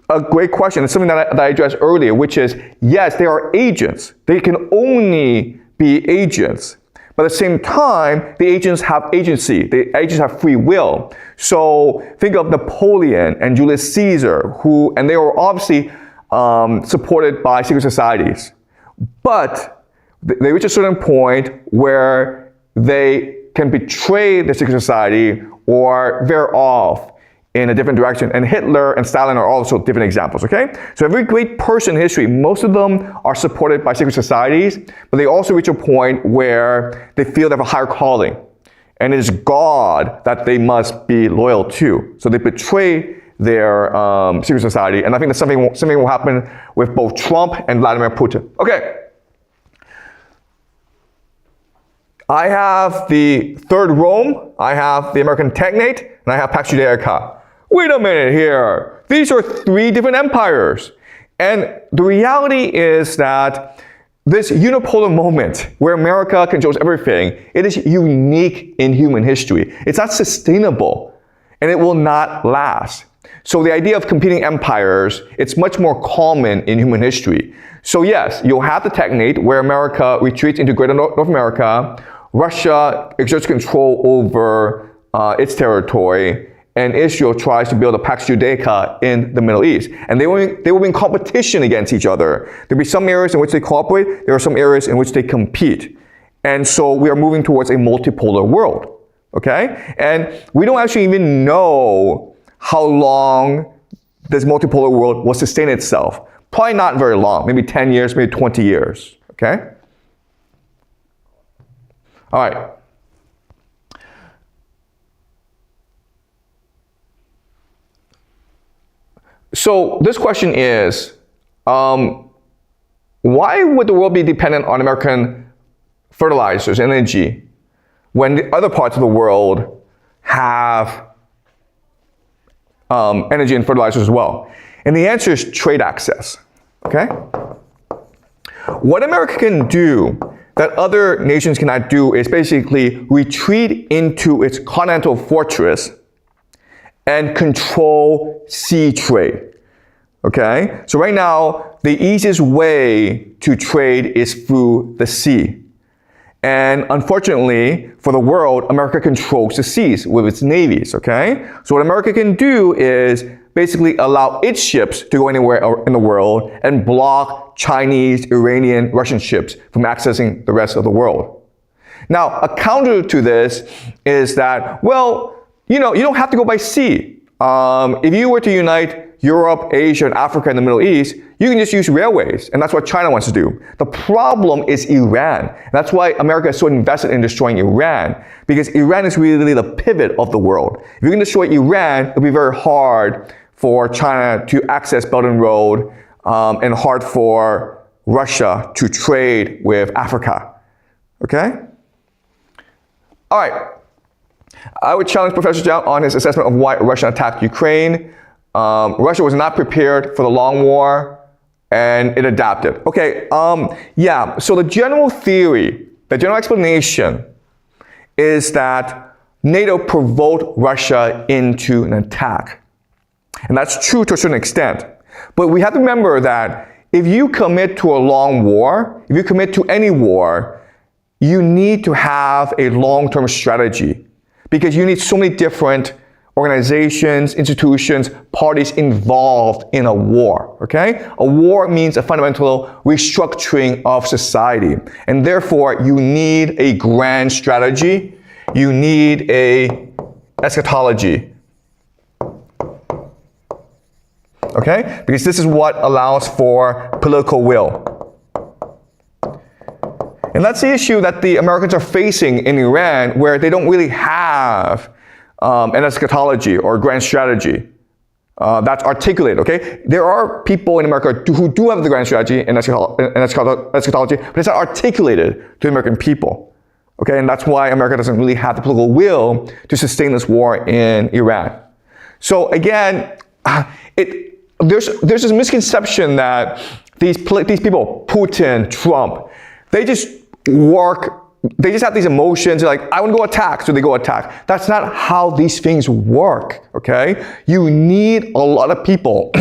a great question. It's something that I addressed earlier, which is, yes, they are agents. They can only be agents. But at the same time, the agents have agency. The agents have free will. So think of Napoleon and Julius Caesar, and they were obviously supported by secret societies. But they reach a certain point where they can betray the secret society or veer off in a different direction. And Hitler and Stalin are also different examples, okay? So every great person in history, most of them are supported by secret societies, but they also reach a point where they feel they have a higher calling. And it is God that they must be loyal to. So they betray their secret society. And I think that something will happen with both Trump and Vladimir Putin. Okay. I have the Third Rome, I have the American Technate, and I have Pax Judaica. Wait a minute here. These are three different empires. And the reality is that this unipolar moment where America controls everything, it is unique in human history. It's not sustainable, and it will not last. So the idea of competing empires, it's much more common in human history. So yes, you'll have the Technate where America retreats into Greater North America, Russia exerts control over its territory, and Israel tries to build a Pax Judaica in the Middle East. And they will be in competition against each other. There'll be some areas in which they cooperate, there are some areas in which they compete. And so we are moving towards a multipolar world, okay? And we don't actually even know how long this multipolar world will sustain itself. Probably not very long, maybe 10 years, maybe 20 years, okay? All right. So this question is, why would the world be dependent on American fertilizers and energy when the other parts of the world have energy and fertilizers as well? And the answer is trade access, okay? What America can do that other nations cannot do is basically retreat into its continental fortress and control sea trade, okay? So right now, the easiest way to trade is through the sea. And unfortunately, for the world, America controls the seas with its navies, okay? So what America can do is basically allow its ships to go anywhere in the world and block Chinese, Iranian, Russian ships from accessing the rest of the world. Now, a counter to this is that, well, you don't have to go by sea. If you were to unite Europe, Asia, and Africa and the Middle East, you can just use railways, and that's what China wants to do. The problem is Iran. That's why America is so invested in destroying Iran, because Iran is really the pivot of the world. If you can destroy Iran, it'll be very hard for China to access Belt and Road, and hard for Russia to trade with Africa. Okay? All right. I would challenge Professor Zhao on his assessment of why Russia attacked Ukraine. Russia was not prepared for the long war, and it adapted. Okay, yeah, so the general theory, the general explanation is that NATO provoked Russia into an attack. And that's true to a certain extent. But we have to remember that if you commit to a long war, if you commit to any war, you need to have a long-term strategy, because you need so many different organizations, institutions, parties involved in a war, okay? A war means a fundamental restructuring of society. And therefore, you need a grand strategy. You need a eschatology. Okay? Because this is what allows for political will. And that's the issue that the Americans are facing in Iran, where they don't really have an eschatology or grand strategy that's articulated, okay? There are people in America who do have the grand strategy and eschatology, but it's not articulated to the American people, okay? And that's why America doesn't really have the political will to sustain this war in Iran. So again, there's this misconception that these people, Putin, Trump, they just have these emotions, like, I want to go attack, so they go attack. That's not how these things work, okay? You need a lot of people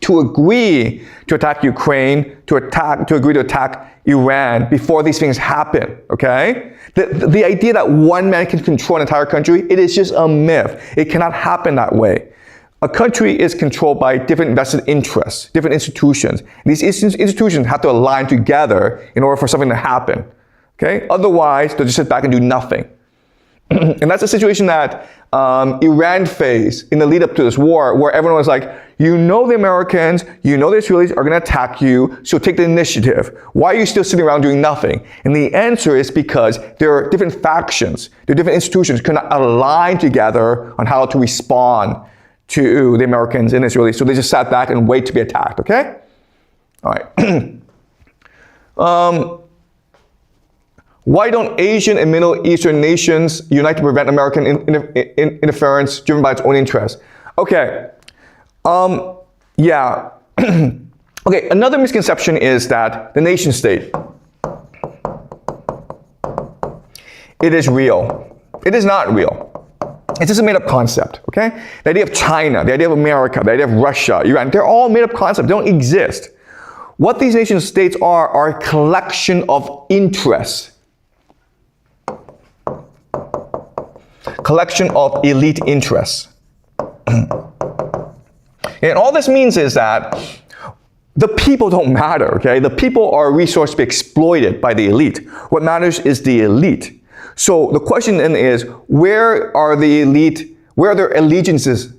to agree to attack Ukraine, to agree to attack Iran before these things happen, okay? The idea that one man can control an entire country, it is just a myth. It cannot happen that way. A country is controlled by different vested interests, different institutions. These institutions have to align together in order for something to happen, okay? Otherwise, they'll just sit back and do nothing. And that's the situation that Iran faced in the lead up to this war, where everyone was like, you know the Americans, you know the Israelis are going to attack you, so take the initiative. Why are you still sitting around doing nothing? And the answer is because there are different factions, there are different institutions cannot align together on how to respond to the Americans and Israelis. So they just sat back and wait to be attacked, okay? All right. Why don't Asian and Middle Eastern nations unite to prevent American interference driven by its own interests? Okay. Yeah. Okay, another misconception is that the nation state, it is real. It is not real. It's just a made-up concept, okay? The idea of China, the idea of America, the idea of Russia, Iran, they're all made-up concepts. They don't exist. What these nation states are a collection of interests. Collection of elite interests. And all this means is that the people don't matter, okay? The people are a resource to be exploited by the elite. What matters is the elite. So the question then is, where are the elite, where are their allegiances?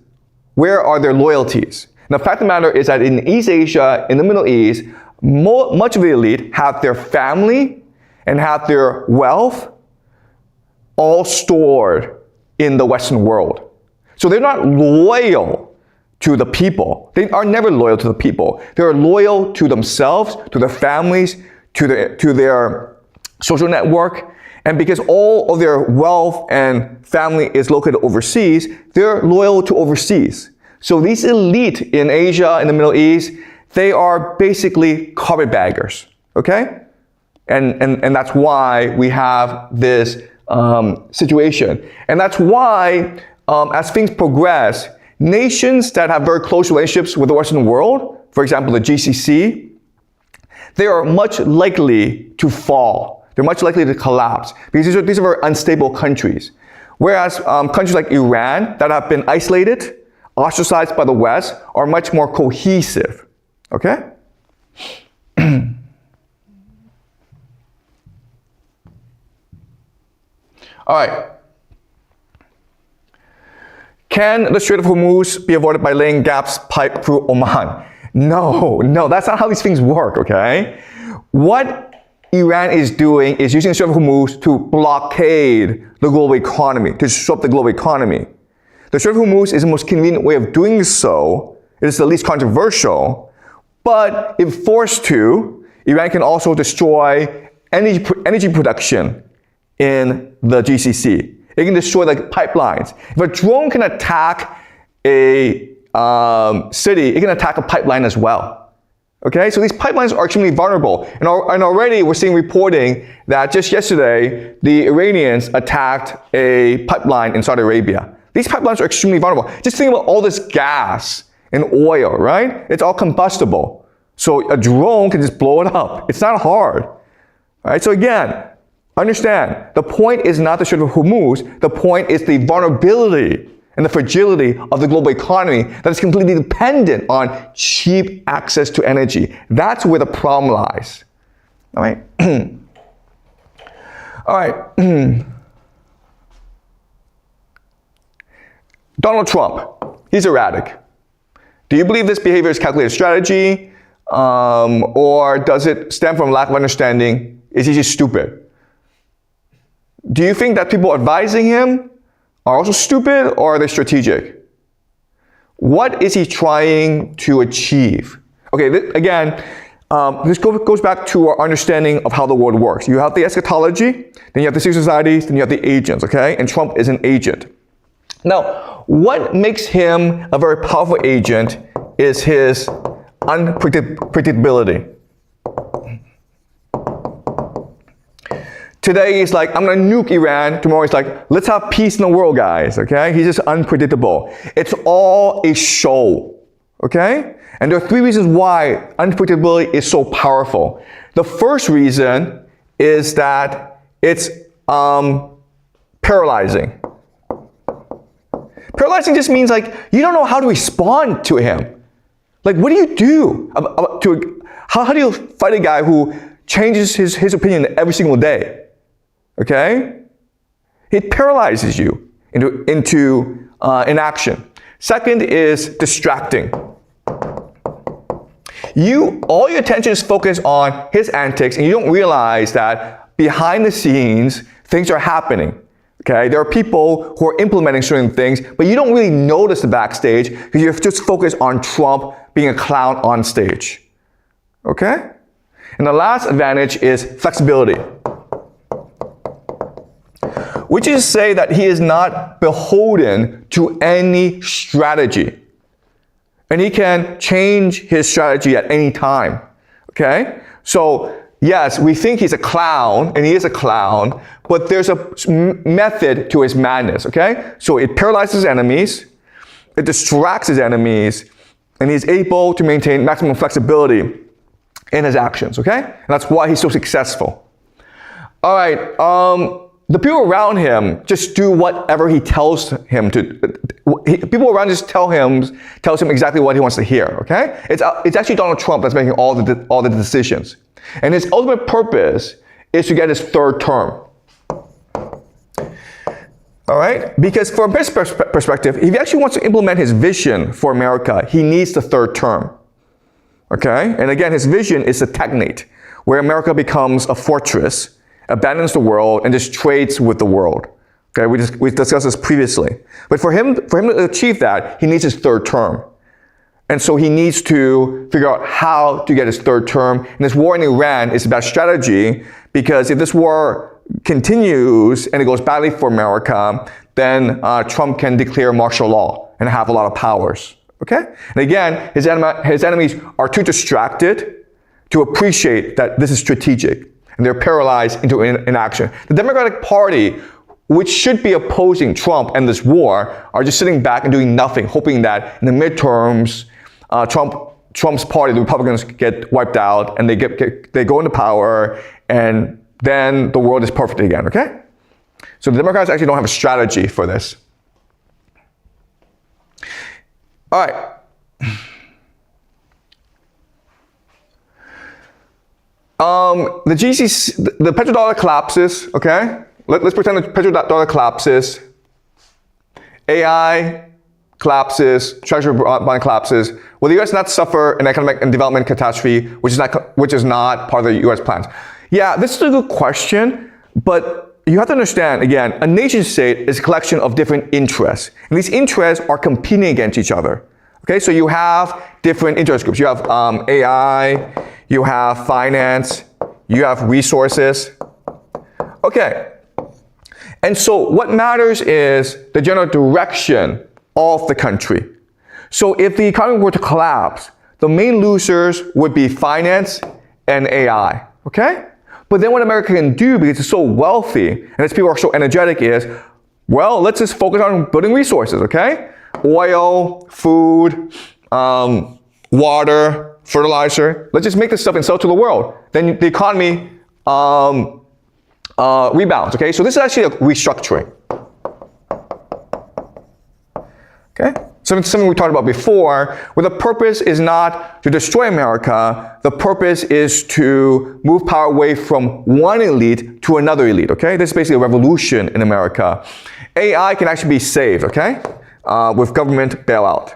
Where are their loyalties? And the fact of the matter is that in East Asia, in the Middle East, much of the elite have their family and have their wealth all stored in the Western world. So they're not loyal to the people. They are never loyal to the people. They are loyal to themselves, to their families, to their social network. And because all of their wealth and family is located overseas, they're loyal to overseas. So these elite in Asia, in the Middle East, they are basically carpetbaggers, okay? And that's why we have this situation. And that's why, as things progress, nations that have very close relationships with the Western world, for example, the GCC, they are much likely to fall. They're much likely to collapse because these are very unstable countries. Whereas countries like Iran that have been isolated, ostracized by the West, are much more cohesive. Okay? All right. Can the Strait of Hormuz be avoided by laying gaps pipe through Oman? No, that's not how these things work, okay? What Iran is doing is using the Strait of Hormuz to blockade the global economy, to disrupt the global economy. The Strait of Hormuz is the most convenient way of doing so. It is the least controversial, but if forced to, Iran can also destroy energy production in the GCC. It can destroy like pipelines. If a drone can attack a city, it can attack a pipeline as well. Okay, so these pipelines are extremely vulnerable. And already we're seeing reporting that just yesterday, the Iranians attacked a pipeline in Saudi Arabia. These pipelines are extremely vulnerable. Just think about all this gas and oil, right? It's all combustible. So a drone can just blow it up. It's not hard. All right, so again, understand, the point is not the Strait of Hormuz. The point is the vulnerability and the fragility of the global economy that is completely dependent on cheap access to energy. That's where the problem lies. All right? All right. Donald Trump, he's erratic. Do you believe this behavior is calculated strategy, or does it stem from lack of understanding? Is he just stupid? Do you think that people advising him are also stupid, or are they strategic? What is he trying to achieve? Okay, again, this goes back to our understanding of how the world works. You have the eschatology, then you have the secret societies, then you have the agents, okay? And Trump is an agent. Now, what makes him a very powerful agent is his unpredictability. Today he's like, I'm gonna nuke Iran. Tomorrow he's like, let's have peace in the world, guys, okay? He's just unpredictable. It's all a show, okay? And there are 3 reasons why unpredictability is so powerful. The first reason is that it's paralyzing. Paralyzing just means like you don't know how to respond to him. Like what do you do? How do you fight a guy who changes his opinion every single day? Okay? It paralyzes you into inaction. Second is distracting. All your attention is focused on his antics, and you don't realize that behind the scenes, things are happening. Okay? There are people who are implementing certain things, but you don't really notice the backstage because you're just focused on Trump being a clown on stage. Okay? And the last advantage is flexibility, which is to say that he is not beholden to any strategy. And he can change his strategy at any time. Okay? So, yes, we think he's a clown, and he is a clown, but there's a method to his madness. Okay? So it paralyzes enemies, it distracts his enemies, and he's able to maintain maximum flexibility in his actions. Okay? And that's why he's so successful. All right. The people around him just do whatever he tells him to. People around just tells him exactly what he wants to hear. Okay? It's actually Donald Trump that's making all the decisions, and his ultimate purpose is to get his 3rd term. All right? Because from his perspective, if he actually wants to implement his vision for America, he needs the 3rd term. Okay? And again, his vision is a technate, where America becomes a fortress, abandons the world, and just trades with the world. Okay, we discussed this previously. But for him to achieve that, he needs his 3rd term. And so he needs to figure out how to get his 3rd term. And this war in Iran is about strategy, because if this war continues and it goes badly for America, then Trump can declare martial law and have a lot of powers. Okay? And again, his enemies are too distracted to appreciate that this is strategic, and they're paralyzed into inaction. The Democratic Party, which should be opposing Trump and this war, are just sitting back and doing nothing, hoping that in the midterms, Trump's party, the Republicans, get wiped out, and they go into power, and then the world is perfect again. Okay? So the Democrats actually don't have a strategy for this. All right. The GCC, the petrodollar collapses, okay? Let's pretend the petrodollar collapses. AI collapses, treasury bond collapses. Will the U.S. not suffer an economic and development catastrophe, which is not part of the U.S. plans? Yeah, this is a good question, but you have to understand, again, a nation state is a collection of different interests, and these interests are competing against each other. Okay, so you have different interest groups. You have AI, you have finance, you have resources. Okay, and so what matters is the general direction of the country. So if the economy were to collapse, the main losers would be finance and AI, okay? But then what America can do, because it's so wealthy and its people are so energetic, is, well, let's just focus on building resources, okay? Oil, food, water, fertilizer. Let's just make this stuff and sell it to the world. Then the economy rebounds, okay? So this is actually a restructuring. Okay? Something we talked about before, where the purpose is not to destroy America, the purpose is to move power away from one elite to another elite, okay? This is basically a revolution in America. AI can actually be saved, okay? With government bailout.